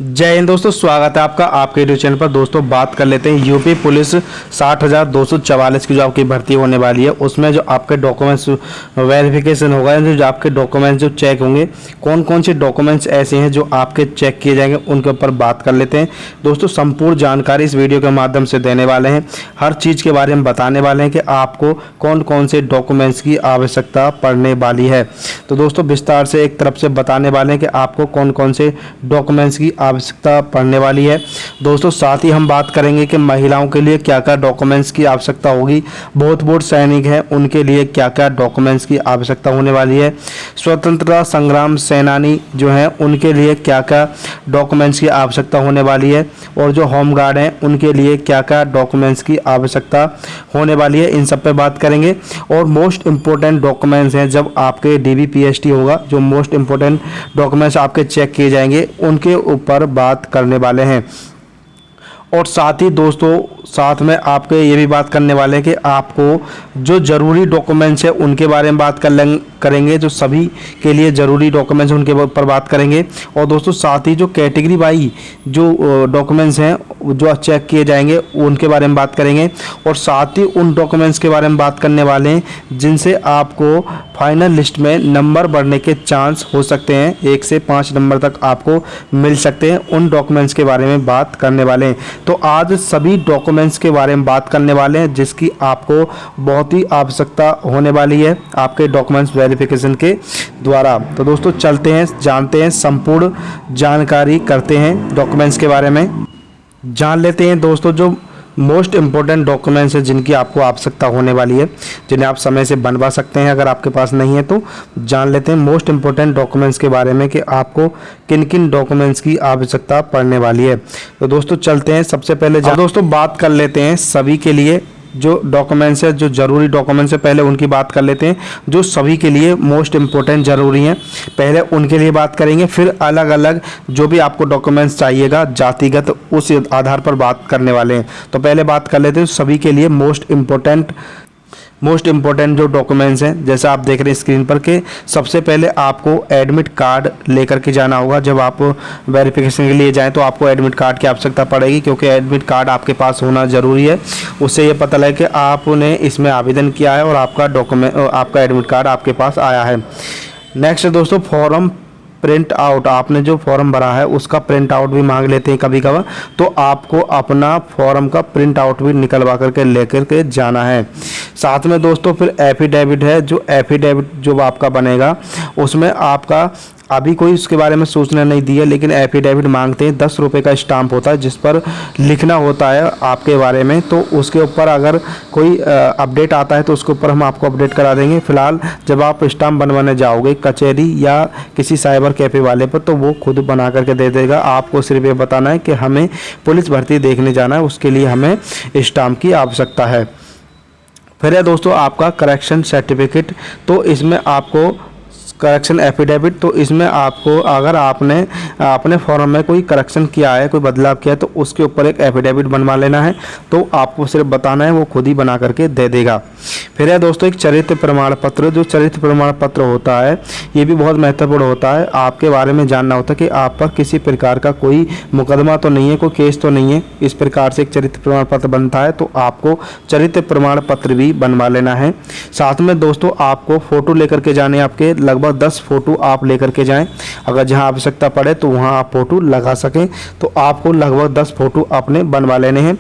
जय हिंद दोस्तों, स्वागत है आपका आपके यूट्यूब चैनल पर। दोस्तों बात कर लेते हैं यूपी पुलिस 60,244 की जो आपकी भर्ती होने वाली है, उसमें जो आपके डॉक्यूमेंट्स वेरिफिकेशन होगा, जो आपके डॉक्यूमेंट्स जो चेक होंगे, कौन कौन से डॉक्यूमेंट्स ऐसे हैं जो आपके चेक किए जाएंगे, उनके ऊपर बात कर लेते हैं। दोस्तों संपूर्ण जानकारी इस वीडियो के माध्यम से देने वाले हैं, हर चीज़ के बारे में बताने वाले हैं कि आपको कौन कौन से डॉक्यूमेंट्स की आवश्यकता पड़ने वाली है। तो दोस्तों विस्तार से एक तरफ से बताने वाले हैं कि आपको कौन कौन से डॉक्यूमेंट्स की आवश्यकता पड़ने वाली है। दोस्तों साथ ही हम बात करेंगे कि महिलाओं के लिए क्या क्या डॉक्यूमेंट्स की आवश्यकता होगी, बहुत सैनिक हैं उनके लिए क्या क्या डॉक्यूमेंट्स की आवश्यकता होने वाली है, स्वतंत्रता संग्राम सेनानी जो हैं उनके लिए क्या क्या डॉक्यूमेंट्स की आवश्यकता होने वाली है, और जो होम गार्ड हैं उनके लिए क्या क्या डॉक्यूमेंट्स की आवश्यकता होने वाली है, इन सब पे बात करेंगे। और मोस्ट इंपॉर्टेंट डॉक्यूमेंट्स हैं, जब आपके DBPST होगा, जो मोस्ट इंपॉर्टेंट डॉक्यूमेंट्स आपके चेक किए जाएंगे उनके ऊपर बात करने वाले हैं। और साथ ही दोस्तों साथ में आपके ये भी बात करने वाले हैं कि आपको जो ज़रूरी डॉक्यूमेंट्स है उनके बारे में बात करेंगे, जो सभी के लिए ज़रूरी डॉक्यूमेंट्स उनके ऊपर बात करेंगे। और दोस्तों साथ ही जो कैटेगरी वाइज जो डॉक्यूमेंट्स हैं जो चेक किए जाएंगे उनके बारे में बात करेंगे। और साथ ही उन डॉक्यूमेंट्स के बारे में बात करने वाले हैं जिनसे आपको फाइनल लिस्ट में नंबर बढ़ने के चांस हो सकते हैं, 1 से 5 नंबर तक आपको मिल सकते हैं। उन डॉक्यूमेंट्स के बारे में बात करने वाले हैं। तो आज सभी डॉक्यूमेंट्स के बारे में बात करने वाले हैं जिसकी आपको बहुत ही आवश्यकता होने वाली है आपके डॉक्यूमेंट्स वेरिफिकेशन के द्वारा। तो दोस्तों चलते हैं, जानते हैं, संपूर्ण जानकारी करते हैं डॉक्यूमेंट्स के बारे में, जान लेते हैं दोस्तों जो मोस्ट इंपॉर्टेंट डॉक्यूमेंट्स है जिनकी आपको आवश्यकता होने वाली है, जिन्हें आप समय से बनवा सकते हैं। अगर आपके पास नहीं है तो जान लेते हैं मोस्ट इंपॉर्टेंट डॉक्यूमेंट्स के बारे में कि आपको किन किन डॉक्यूमेंट्स की आवश्यकता पड़ने वाली है। तो दोस्तों चलते हैं, सबसे पहले दोस्तों बात कर लेते हैं सभी के लिए जो डॉक्यूमेंट्स है, जो ज़रूरी डॉक्यूमेंट्स है पहले उनकी बात कर लेते हैं, जो सभी के लिए मोस्ट इम्पोर्टेंट ज़रूरी हैं, पहले उनके लिए बात करेंगे। फिर अलग अलग जो भी आपको डॉक्यूमेंट्स चाहिएगा जातिगत, उस आधार पर बात करने वाले हैं। तो पहले बात कर लेते हैं सभी के लिए मोस्ट इम्पोर्टेंट जो डॉक्यूमेंट्स हैं, जैसा आप देख रहे हैं स्क्रीन पर के सबसे पहले आपको एडमिट कार्ड लेकर के जाना होगा। जब आप वेरिफिकेशन के लिए जाएं तो आपको एडमिट कार्ड की आवश्यकता पड़ेगी, क्योंकि एडमिट कार्ड आपके पास होना ज़रूरी है। उससे ये पता लगे कि आपने इसमें आवेदन किया है और आपका एडमिट कार्ड आपके पास आया है। नेक्स्ट दोस्तों फॉर्म प्रिंट आउट, आपने जो फॉर्म भरा है उसका प्रिंट आउट भी मांग लेते हैं कभी कभार, तो आपको अपना फॉर्म का प्रिंट आउट भी निकलवा करके लेकर के जाना है। साथ में दोस्तों फिर एफिडेविट है, जो एफिडेविट जो आपका बनेगा उसमें आपका अभी कोई उसके बारे में सूचना नहीं दी है, लेकिन एफिडेविट मांगते हैं, 10 रुपये का स्टाम्प होता है जिस पर लिखना होता है आपके बारे में। तो उसके ऊपर अगर कोई अपडेट आता है तो उसके ऊपर हम आपको अपडेट करा देंगे। फिलहाल जब आप स्टाम्प बनवाने जाओगे कचहरी या किसी साइबर कैफ़े वाले पर तो वो खुद बना करके दे देगा। आपको सिर्फ ये बताना है कि हमें पुलिस भर्ती देखने जाना है, उसके लिए हमें स्टाम्प की आवश्यकता है। फिर है दोस्तों आपका करेक्शन सर्टिफिकेट, तो इसमें आपको करेक्शन एफिडेविट, तो इसमें आपको अगर आपने अपने फॉर्म में कोई करेक्शन किया है, कोई बदलाव किया है, तो उसके ऊपर एक एफिडेविट बनवा लेना है। तो आपको सिर्फ बताना है, वो खुद ही बना करके दे देगा। फिर है दोस्तों एक चरित्र प्रमाण पत्र, जो चरित्र प्रमाण पत्र होता है ये भी बहुत महत्वपूर्ण होता है। आपके बारे में जानना होता है कि आप पर किसी प्रकार का कोई मुकदमा तो नहीं है, कोई केस तो नहीं है, इस प्रकार से एक चरित्र प्रमाण पत्र बनता है। तो आपको चरित्र प्रमाण पत्र भी बनवा लेना है। साथ में दोस्तों आपको फ़ोटो लेकर के जाने, आपके लगभग 10 फोटो आप लेकर के जाएं। अगर जहां आवश्यकता पड़े तो वहां आप फोटो लगा सकें, तो आपको लगभग 10 फोटो अपने बनवा लेने हैं।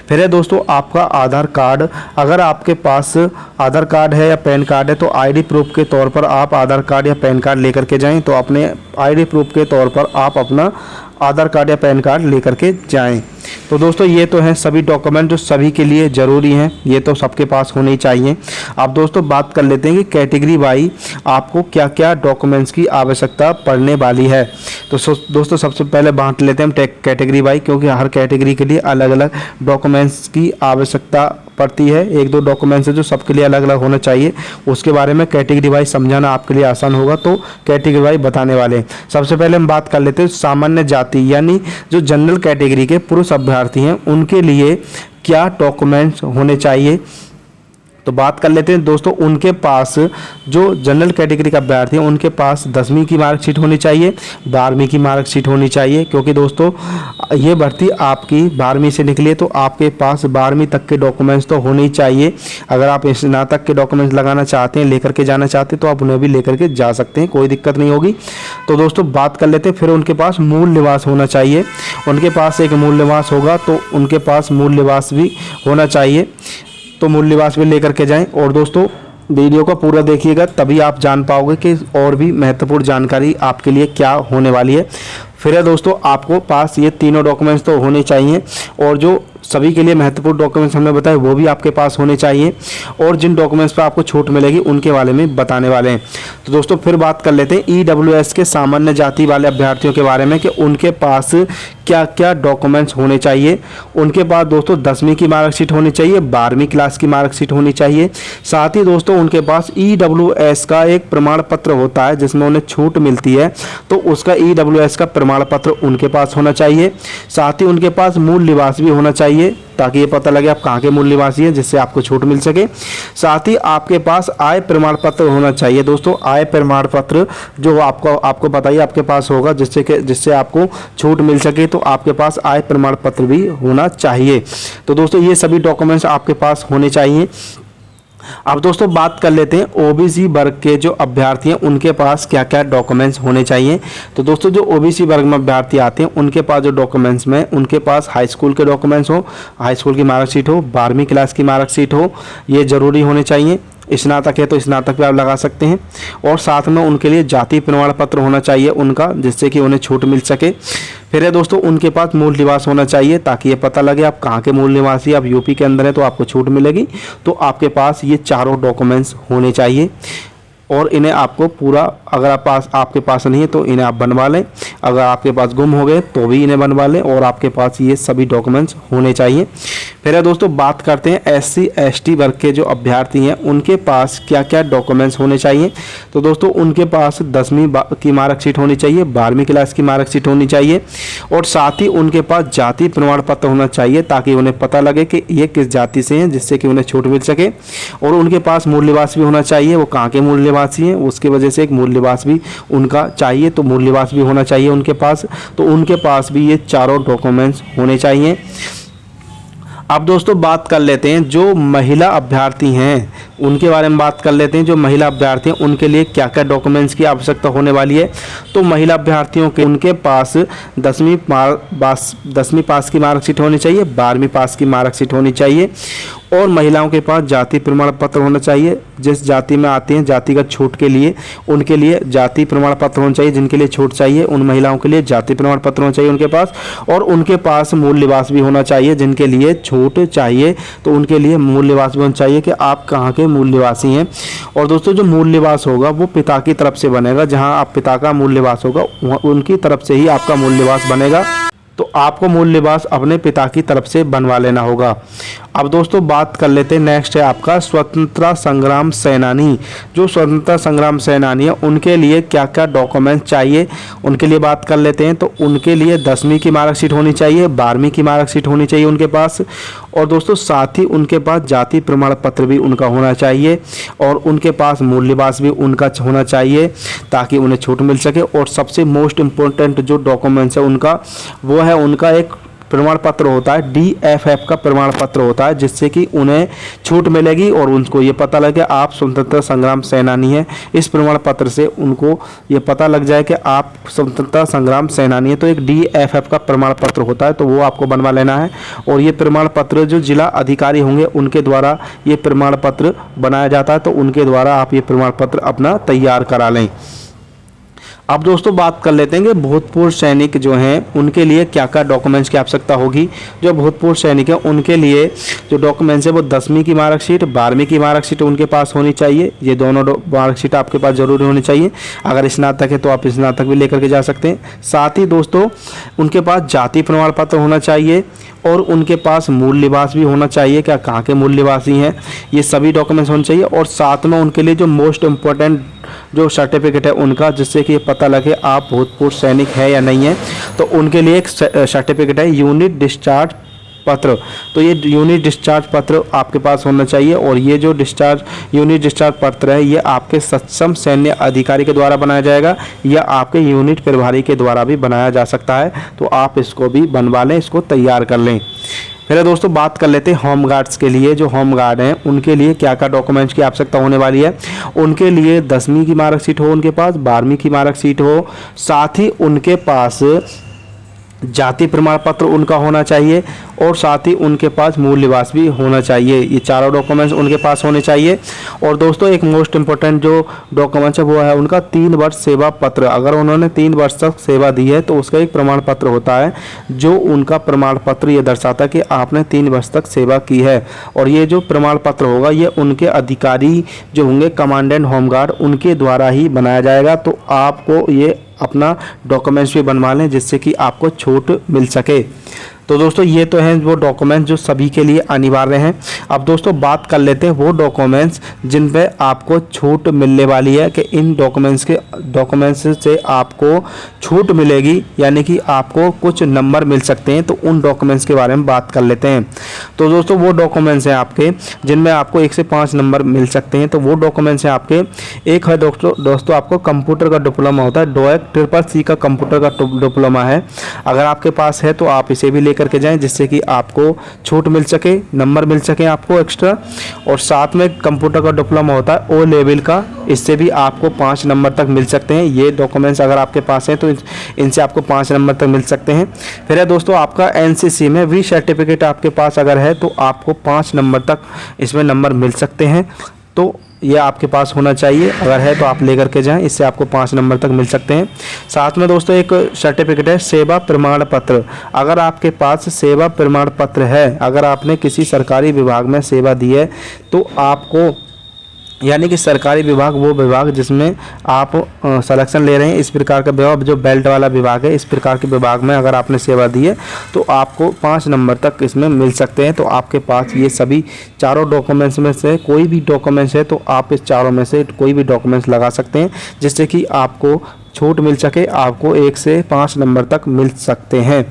फिर है दोस्तों आपका आधार कार्ड, अगर आपके पास आधार कार्ड है या पैन कार्ड है तो आईडी प्रूफ के तौर पर आप आधार कार्ड या पैन कार्ड लेकर के जाएं। तो अपने आईडी प्रूफ के तौर पर आप अपना आधार कार्ड या पैन कार्ड लेकर के जाएं। तो दोस्तों ये तो हैं सभी डॉक्यूमेंट जो सभी के लिए ज़रूरी हैं, ये तो सबके पास होने ही चाहिए। अब दोस्तों बात कर लेते हैं कि कैटेगरी वाइज आपको क्या क्या डॉक्यूमेंट्स की आवश्यकता पड़ने वाली है। तो दोस्तों सबसे पहले बांट लेते हैं हम कैटेगरी वाइज, क्योंकि हर कैटेगरी के लिए अलग अलग डॉक्यूमेंट्स की आवश्यकता पड़ती है। 1-2 डॉक्यूमेंट्स है जो सबके लिए अलग अलग होना चाहिए, उसके बारे में कैटेगरी वाइज समझाना आपके लिए आसान होगा, तो कैटेगरी वाइज बताने वाले हैं। सबसे पहले हम बात कर लेते हैं सामान्य जाति, यानी जो जनरल कैटेगरी के पुरुष अभ्यर्थी हैं उनके लिए क्या डॉक्यूमेंट्स होने चाहिए। तो बात कर लेते हैं दोस्तों, उनके पास जो जनरल कैटेगरी का अभ्यर्थी है उनके पास 10वीं की मार्कशीट होनी चाहिए, 12वीं की मार्कशीट होनी चाहिए, क्योंकि दोस्तों ये भर्ती आपकी 12वीं से निकली है तो आपके पास 12वीं तक के डॉक्यूमेंट्स तो होने ही चाहिए। अगर आप स्नातक के डॉक्यूमेंट्स लगाना चाहते हैं, लेकर के जाना चाहते हैं, तो आप उन्हें भी लेकर के जा सकते हैं, कोई दिक्कत नहीं होगी। तो दोस्तों बात कर लेते हैं, फिर उनके पास मूल निवास होना चाहिए। उनके पास एक मूल निवास होगा तो उनके पास मूल निवास भी होना चाहिए, तो मूल निवास भी लेकर के जाएं। और दोस्तों वीडियो को पूरा देखिएगा, तभी आप जान पाओगे कि और भी महत्वपूर्ण जानकारी आपके लिए क्या होने वाली है। फिर है दोस्तों, आपको पास ये तीनों डॉक्यूमेंट्स तो होने चाहिए, और जो सभी के लिए महत्वपूर्ण डॉक्यूमेंट्स हमने बताए वो भी आपके पास होने चाहिए, और जिन डॉक्यूमेंट्स पर आपको छूट मिलेगी उनके बारे में बताने वाले हैं। तो दोस्तों फिर बात कर लेते हैं EWS के सामान्य जाति वाले अभ्यर्थियों के बारे में कि उनके पास क्या क्या डॉक्यूमेंट्स होने चाहिए। उनके पास दोस्तों 10वीं की मार्कशीट होनी चाहिए, 12वीं क्लास की मार्कशीट होनी चाहिए। साथ ही दोस्तों उनके पास EWS का एक प्रमाण पत्र होता है जिसमें उन्हें छूट मिलती है, तो उसका EWS का प्रमाण पत्र उनके पास होना चाहिए। साथ ही उनके पास मूल निवास भी होना चाहिए, ताकि ये पता लगे आप कहाँ के मूल निवासी हैं, जिससे आपको छूट मिल सके। साथ ही आपके पास आय प्रमाण पत्र होना चाहिए। दोस्तों आय प्रमाण पत्र जो आपको बताइए आपके पास होगा, जिससे आपको छूट मिल सके, तो आपके पास आय प्रमाण पत्र भी होना चाहिए। तो दोस्तों ये सभी डॉक्यूमेंट्स आपके पास होने चाहिए। अब दोस्तों बात कर लेते हैं OBC वर्ग के जो अभ्यर्थी हैं उनके पास क्या क्या डॉक्यूमेंट्स होने चाहिए। तो दोस्तों जो OBC वर्ग में अभ्यर्थी आते हैं उनके पास जो डॉक्यूमेंट्स में उनके पास हाई स्कूल के डॉक्यूमेंट्स हो, हाई स्कूल की मार्कशीट हो, 12वीं क्लास की मार्कशीट हो, ये जरूरी होने चाहिए। स्नातक है तो स्नातक भी आप लगा सकते हैं, और साथ में उनके लिए जाति प्रमाण पत्र होना चाहिए उनका, जिससे कि उन्हें छूट मिल सके। फिर है दोस्तों उनके पास मूल निवास होना चाहिए, ताकि ये पता लगे आप कहाँ के मूल निवासी, आप यूपी के अंदर है तो आपको छूट मिलेगी। तो आपके पास ये चारों डॉक्यूमेंट्स होने चाहिए, और इन्हें आपको पूरा, अगर आपके पास नहीं है तो इन्हें आप बनवा लें, अगर आपके पास गुम हो गए तो भी इन्हें बनवा लें, और आपके पास ये सभी डॉक्यूमेंट्स होने चाहिए। फिर है दोस्तों बात करते हैं SC ST वर्ग के जो अभ्यर्थी हैं उनके पास क्या क्या डॉक्यूमेंट्स होने चाहिए। तो दोस्तों उनके पास 10वीं की मार्कशीट होनी चाहिए, 12वीं क्लास की मार्कशीट होनी चाहिए, और साथ ही उनके पास जाति प्रमाण पत्र होना चाहिए, ताकि उन्हें पता लगे कि ये किस जाति से हैं, जिससे कि उन्हें छूट मिल सके। और उनके पास मूल निवास भी होना चाहिए, वो कहाँ के मूल निवासी हैं उसकी वजह से एक मूल निवास भी उनका चाहिए, तो मूल निवास भी होना चाहिए उनके पास। तो उनके पास भी ये चारों डॉक्यूमेंट्स होने चाहिए। अब दोस्तों बात कर लेते हैं जो महिला अभ्यर्थी हैं उनके बारे में बात कर लेते हैं। जो महिला अभ्यर्थी हैं उनके लिए क्या क्या डॉक्यूमेंट्स की आवश्यकता होने वाली है। तो महिला अभ्यर्थियों के उनके पास 10वीं पास की मार्कशीट होनी चाहिए, 12वीं पास की मार्कशीट होनी चाहिए, और महिलाओं के पास जाति प्रमाण पत्र होना चाहिए। जिस जाति में आते हैं जातिगत छूट के लिए उनके लिए जाति प्रमाण पत्र होना चाहिए, जिनके लिए छूट चाहिए उन महिलाओं के लिए जाति प्रमाण पत्र होना चाहिए उनके पास। और उनके पास मूल निवास भी होना चाहिए, जिनके लिए छूट चाहिए तो उनके लिए मूल निवास भी होना चाहिए कि आप कहाँ के मूल निवासी हैं। और दोस्तों जो मूल निवास होगा वो पिता की तरफ से बनेगा, जहाँ आप पिता का मूल निवास होगा उनकी तरफ से ही आपका मूल निवास बनेगा, तो आपको मूल निवास अपने पिता की तरफ से बनवा लेना होगा। अब दोस्तों बात कर लेते हैं, नेक्स्ट है आपका स्वतंत्रता संग्राम सेनानी। जो स्वतंत्रता संग्राम सेनानी है उनके लिए क्या क्या डॉक्यूमेंट चाहिए उनके लिए बात कर लेते हैं। तो उनके लिए 10वीं की मार्कशीट होनी चाहिए, 12वीं की मार्कशीट होनी चाहिए उनके पास, और दोस्तों साथ ही उनके पास जाति प्रमाण पत्र भी उनका होना चाहिए, और उनके पास मूल निवास भी उनका होना चाहिए ताकि उन्हें छूट मिल सके। और सबसे मोस्ट इम्पोर्टेंट जो डॉक्यूमेंट्स है उनका वो है उनका एक प्रमाण पत्र होता है, DFF का प्रमाण पत्र होता है, जिससे कि उन्हें छूट मिलेगी और उनको ये पता लगे आप स्वतंत्रता संग्राम सेनानी हैं। इस प्रमाण पत्र से उनको ये पता लग जाए कि आप स्वतंत्रता संग्राम सेनानी हैं। तो एक DFF का प्रमाण पत्र होता है, तो वो आपको बनवा लेना है। और ये प्रमाण पत्र जो जिला अधिकारी होंगे उनके द्वारा ये प्रमाण पत्र बनाया जाता है, तो उनके द्वारा आप ये प्रमाण पत्र अपना तैयार करा लें। अब दोस्तों बात कर लेते हैं कि भूतपूर्व सैनिक जो हैं उनके लिए क्या क्या डॉक्यूमेंट्स की आवश्यकता होगी। जो भूतपूर्व सैनिक हैं उनके लिए जो डॉक्यूमेंट्स है वो 10वीं की मार्कशीट, 12वीं की मार्कशीट उनके पास होनी चाहिए। ये दोनों मार्कशीट आपके पास जरूरी होनी चाहिए। अगर स्नातक है तो आप स्नातक भी लेकर के जा सकते हैं। साथ ही दोस्तों उनके पास जाति प्रमाण पत्र होना चाहिए, और उनके पास मूल निवास भी होना चाहिए, क्या कहाँ के मूल निवासी हैं, ये सभी डॉक्यूमेंट्स होने चाहिए। और साथ में उनके लिए जो मोस्ट इम्पोर्टेंट जो सर्टिफिकेट है उनका, जिससे कि पता लगे आप भूतपूर्व सैनिक है या नहीं है, तो उनके लिए एक सर्टिफिकेट है यूनिट डिस्चार्ज पत्र, तो ये यूनिट डिस्चार्ज पत्र आपके पास होना चाहिए। और ये जो यूनिट डिस्चार्ज पत्र है ये आपके सक्षम सैन्य अधिकारी के द्वारा बनाया जाएगा या आपके यूनिट प्रभारी के द्वारा भी बनाया जा सकता है, तो आप इसको भी बनवा लें, इसको तैयार कर लें। फिर दोस्तों बात कर लेते हैं होम गार्ड्स के लिए। जो होम गार्ड हैं उनके लिए क्या क्या डॉक्यूमेंट्स की आवश्यकता होने वाली है। उनके लिए 10वीं की मार्कशीट हो, उनके पास 12वीं की मार्कशीट हो, साथ ही उनके पास जाति प्रमाण पत्र उनका होना चाहिए और साथ ही उनके पास मूल निवास भी होना चाहिए। ये चारों डॉक्यूमेंट्स उनके पास होने चाहिए। और दोस्तों एक मोस्ट इम्पोर्टेंट जो डॉक्यूमेंट्स है वो है उनका 3 वर्ष सेवा पत्र। अगर उन्होंने 3 वर्ष तक सेवा दी है तो उसका एक प्रमाण पत्र होता है, जो उनका प्रमाण पत्र ये दर्शाता है कि आपने 3 वर्ष तक सेवा की है। और ये जो प्रमाण पत्र होगा ये उनके अधिकारी जो होंगे कमांडेंट होमगार्ड उनके द्वारा ही बनाया जाएगा। तो आपको ये अपना डॉक्यूमेंट्स भी बनवा लें जिससे कि आपको छूट मिल सके। तो दोस्तों ये तो हैं वो डॉक्यूमेंट्स जो सभी के लिए अनिवार्य हैं। अब दोस्तों बात कर लेते हैं वो डॉक्यूमेंट्स जिन पे आपको छूट मिलने वाली है कि इन डॉक्यूमेंट्स से आपको छूट मिलेगी, यानी कि आपको कुछ नंबर मिल सकते हैं। तो उन डॉक्यूमेंट्स के बारे में बात कर लेते हैं। तो दोस्तों वो डॉक्यूमेंट्स हैं आपके जिनमें आपको 1 से 5 नंबर मिल सकते हैं। तो वो डॉक्यूमेंट्स हैं आपके, एक है दोस्तों आपको कंप्यूटर का डिप्लोमा होता है, डोएक CCC का कंप्यूटर का डिप्लोमा है। अगर आपके पास है तो आप इसे भी करके जाएं जिससे कि आपको छूट मिल सके, नंबर मिल सके आपको एक्स्ट्रा। और साथ में कंप्यूटर का डिप्लोमा होता है O लेवल का, इससे भी आपको 5 नंबर तक मिल सकते हैं। ये डॉक्यूमेंट्स अगर आपके पास हैं तो इनसे आपको 5 नंबर तक मिल सकते हैं। फिर है दोस्तों आपका NCC में V सर्टिफिकेट आपके पास अगर है तो आपको 5 नंबर तक इसमें नंबर मिल सकते हैं। तो ये आपके पास होना चाहिए, अगर है तो आप लेकर के जाएं, इससे आपको 5 नंबर तक मिल सकते हैं। साथ में दोस्तों एक सर्टिफिकेट है सेवा प्रमाण पत्र। अगर आपके पास सेवा प्रमाण पत्र है, अगर आपने किसी सरकारी विभाग में सेवा दी है तो आपको, यानी कि सरकारी विभाग वो विभाग जिसमें आप सिलेक्शन ले रहे हैं, इस प्रकार का विभाग जो बेल्ट वाला विभाग है, इस प्रकार के विभाग में अगर आपने सेवा दी है तो आपको 5 नंबर तक इसमें मिल सकते हैं। तो आपके पास ये सभी चारों डॉक्यूमेंट्स में से कोई भी डॉक्यूमेंट्स है तो आप इस चारों में से कोई भी डॉक्यूमेंट्स लगा सकते हैं जिससे कि आपको छूट मिल सके, आपको 1 से 5 नंबर तक मिल सकते हैं।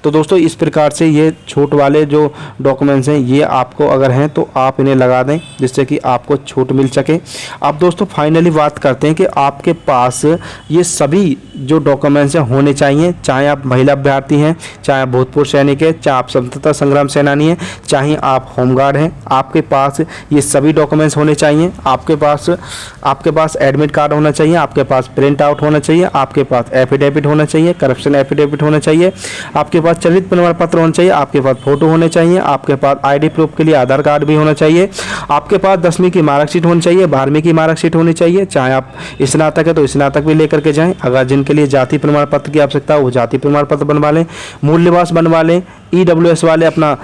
तो दोस्तों इस प्रकार से ये छूट वाले जो डॉक्यूमेंट्स हैं ये आपको अगर हैं तो आप इन्हें लगा दें जिससे कि आपको छूट मिल सके। अब दोस्तों फाइनली बात करते हैं कि आपके पास ये सभी जो डॉक्यूमेंट्स हैं होने चाहिए, चाहे आप महिला अभ्यर्थी हैं, चाहे आप भूतपूर्व सैनिक हैं, चाहे आप स्वतंत्रता संग्राम सेनानी हैं, चाहे आप होमगार्ड हैं, आपके पास ये सभी डॉक्यूमेंट्स होने चाहिए। आपके पास एडमिट कार्ड होना चाहिए, आपके पास प्रिंट आउट होना चाहिए, आपके पास एफिडेविट होना चाहिए, करप्शन एफिडेविट होना चाहिए, आपके पास चलित प्रमाण पत्र होना चाहिए, आपके पास फोटो होने चाहिए, आपके पास आईडी प्रूफ के लिए आधार कार्ड भी होना चाहिए, आपके पास 10वीं की मार्कशीट होनी चाहिए, 12वीं की मार्कशीट होनी चाहिए, चाहे आप स्नातक है तो स्नातक भी लेकर के जाएं। अगर जिनके लिए जाति प्रमाण पत्र की आवश्यकता है वो जाति प्रमाण पत्र बनवा लें, मूल निवास बनवा लें, EWS वाले अपना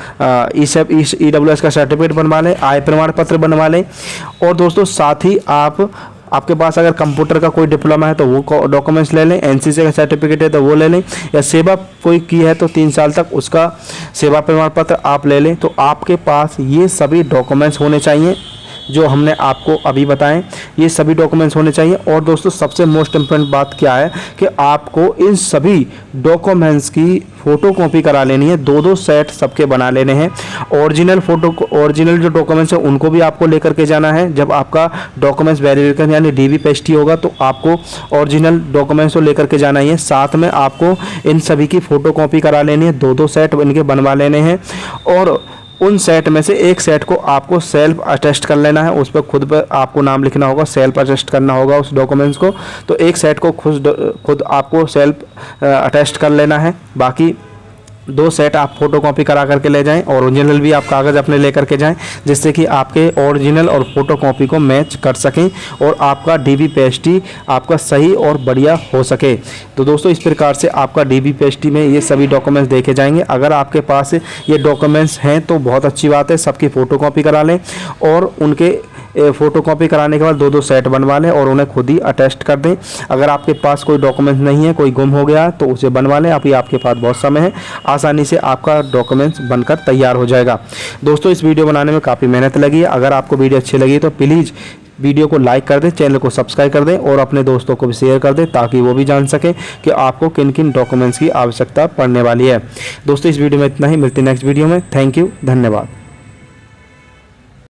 EWS का सर्टिफिकेट बनवा लें, आय प्रमाण पत्र बनवा लें। और दोस्तों साथ ही आपके पास अगर कंप्यूटर का कोई डिप्लोमा है तो वो डॉक्यूमेंट्स ले लें, NCC का सर्टिफिकेट है तो वो ले लें, या सेवा कोई की है तो 3 साल तक उसका सेवा प्रमाण पत्र आप ले लें। तो आपके पास ये सभी डॉक्यूमेंट्स होने चाहिए जो हमने आपको अभी बताएं, ये सभी डॉक्यूमेंट्स होने चाहिए। और दोस्तों सबसे मोस्ट इम्पोर्टेंट बात क्या है कि आपको इन सभी डॉक्यूमेंट्स की फ़ोटो कॉपी करा लेनी है, 2-2 सेट सबके बना लेने हैं। ओरिजिनल जो डॉक्यूमेंट्स हैं उनको भी आपको लेकर के जाना है। जब आपका डॉक्यूमेंट्स वेरिफिकेशन यानी DV पेस्टी होगा तो आपको ओरिजिनल डॉक्यूमेंट्स को लेकर के जाना ही है। साथ में आपको इन सभी की फ़ोटो कॉपी करा लेनी है, 2-2 सेट इनके बनवा लेने हैं। और उन सेट में से एक सेट को आपको सेल्फ अटेस्ट कर लेना है, उस पर खुद पर आपको नाम लिखना होगा, सेल्फ अटेस्ट करना होगा उस डॉक्यूमेंट्स को। तो एक सेट को खुद आपको सेल्फ अटेस्ट कर लेना है, बाकी 2 सेट आप फोटो कॉपी करा करके ले जाएं और ओरिजिनल भी आप कागज़ अपने लेकर के जाएं जिससे कि आपके ओरिजिनल और फोटो कॉपी को मैच कर सकें और आपका DV पेस्टी आपका सही और बढ़िया हो सके। तो दोस्तों इस प्रकार से आपका DV पेस्टी में ये सभी डॉक्यूमेंट्स देखे जाएंगे। अगर आपके पास ये डॉक्यूमेंट्स हैं तो बहुत अच्छी बात है, सबकी फ़ोटो कॉपी करा लें और उनके फ़ोटो कॉपी कराने के बाद 2-2 सेट बनवा लें और उन्हें खुद ही अटेस्ट कर दें। अगर आपके पास कोई डॉक्यूमेंट नहीं है, कोई गुम हो गया तो उसे बनवा लें, अभी आपके पास बहुत समय है, आसानी से आपका डॉक्यूमेंट्स बनकर तैयार हो जाएगा। दोस्तों इस वीडियो बनाने में काफ़ी मेहनत लगी है। अगर आपको वीडियो अच्छी लगी तो प्लीज़ वीडियो को लाइक कर दें, चैनल को सब्सक्राइब कर दें और अपने दोस्तों को भी शेयर कर दें ताकि वो भी जान सकें कि आपको किन किन डॉक्यूमेंट्स की आवश्यकता पड़ने वाली है। दोस्तों इस वीडियो में इतना ही, मिलते हैं नेक्स्ट वीडियो में। थैंक यू, धन्यवाद।